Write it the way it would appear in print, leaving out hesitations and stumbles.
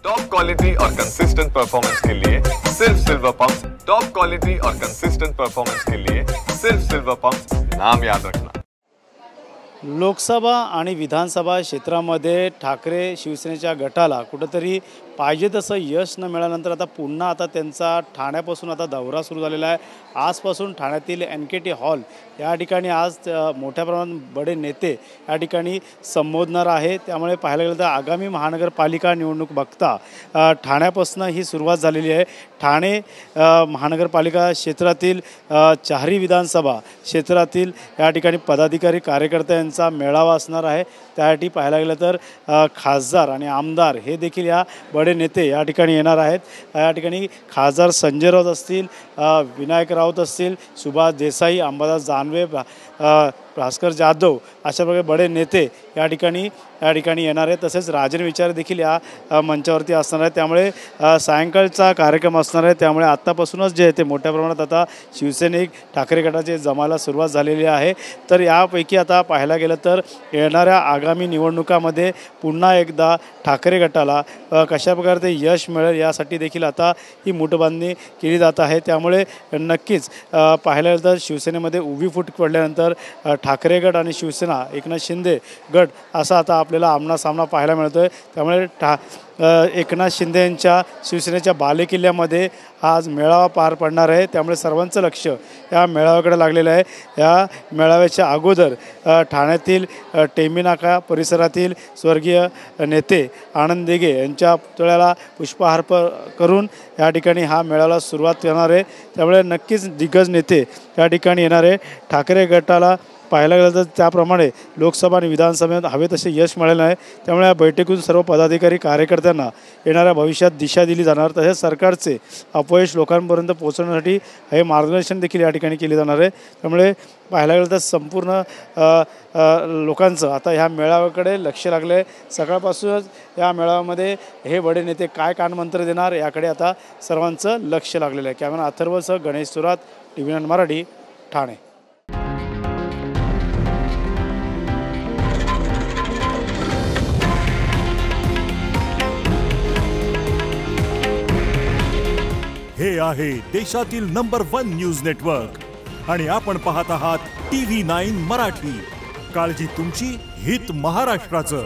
Top quality और consistent performance के लिए सिर्फ सिल्वर पंप्स। टॉप क्वालिटी और कंसिस्टेंट परफॉर्मेंस के लिए सिर्फ सिल्वर पंप्स, नाम याद रखना। लोकसभा आणि विधानसभा क्षेत्रामध्ये ठाकरे शिवसेनेच्या गटाला कुठेतरी पाहिजे तसं यश न मिळाल्यानंतर आता पुन्हा त्यांचा ठाण्यापासून आता दौरा सुरू झालेला आहे। आजपासून ठाण्यातील NKT हॉल या ठिकाणी आज मोठ्या प्रमाणात बडे नेते या ठिकाणी संबोधणार आहे। त्यामुळे पाहायला गेलं तर आगामी महानगरपालिका निवडणूक बघता ठाण्यापासून ही सुरुवात झालेली आहे। ठाणे महानगरपालिका क्षेत्रातील चारही विधानसभा क्षेत्रातील या ठिकाणी पदाधिकारी कार्यकर्त्यांचा मेळावा असणार आहे। त्यासाठी पाहायला गेलं तर खासदार आणि आमदार हे देखील या बडे नेते या ठिकाणी येणार आहेत। या ठिकाणी खासदार संजय राऊत असतील, विनायक राऊत असतील, सुभाष देसाई, अंबादास दानवे, भास्कर जाधव अशा प्रकारे बडे नेते या ठिकाणी येणार आहेत। तसेच राजन विचारे देखील या मंचावरती असणार आहेत। त्यामुळे सायंकाळचा कार्यक्रम असणार आहे। त्यामुळे आत्तापासूनच जे ते मोठ्या प्रमाणात आता शिवसैनिक ठाकरे गटाचे जमायला सुरुवात झालेली आहे। तर यापैकी आता पाहायला गेलं तर येणाऱ्या आगामी निवडणुकामध्ये पुन्हा एकदा ठाकरे गटाला कशा प्रकारे ते यश मिळेल यासाठी देखील आता ही मूठबांधणी केली जात आहे। त्यामुळे नक्कीच पाहायला गेलं तर शिवसेनेमध्ये उभी फूट पडल्यानंतर ठाकरे गट आणि शिवसेना एकनाथ शिंदे गट असा आता आपल्याला आमना-सामना पाहायला मिळतोय। त्यामुळे एकनाथ शिंदे यांच्या शिवसेनेच्या बालेकिल्ल्यामध्ये आज मेळावा पार पडणार आहे। त्यामुळे सर्वांचं लक्ष या मेळाव्याकडे लागलेलं आहे। या मेळाव्याच्या अगोदर ठाण्यातील टेंबीनाका परिसरातील स्वर्गीय नेते आनंद दिघे यांच्या पुतळ्याला पुष्पहार करून या ठिकाणी हा मेळाव्याला सुरुवात करणार आहे। त्यामुळे नक्कीच दिग्गज नेते या ठिकाणी येणार आहे। ठाकरे गटाला पाहायला गेलं तर त्याप्रमाणे लोकसभा आणि विधानसभेत हवे तसे यश मिळाले आहे। त्यामुळे या बैठकीतून सर्व पदाधिकारी कार्यकर्त्यांना येणाऱ्या भविष्यात दिशा दिली जाणार। तसेच सरकारचे अपयश लोकांपर्यंत पोहोचवण्यासाठी हे मार्गदर्शन देखील या ठिकाणी केले जाणार आहे। त्यामुळे पाहायला गेलं तर संपूर्ण लोकांचं आता ह्या मेळाव्याकडे लक्ष लागलं आहे। सकाळपासूनच या मेळाव्यामध्ये हे बडे नेते काय कानमंत्र देणार याकडे आता सर्वांचं लक्ष लागलेलं आहे। कॅमेरा अथर्वसह गणेश सुरात, TV9 मराठी, ठाणे। हे आहे देशातील नंबर 1 न्यूज नेटवर्क आणि आपण पाहत आहात TV9 मराठी। काळजी तुमची, हित महाराष्ट्राचं।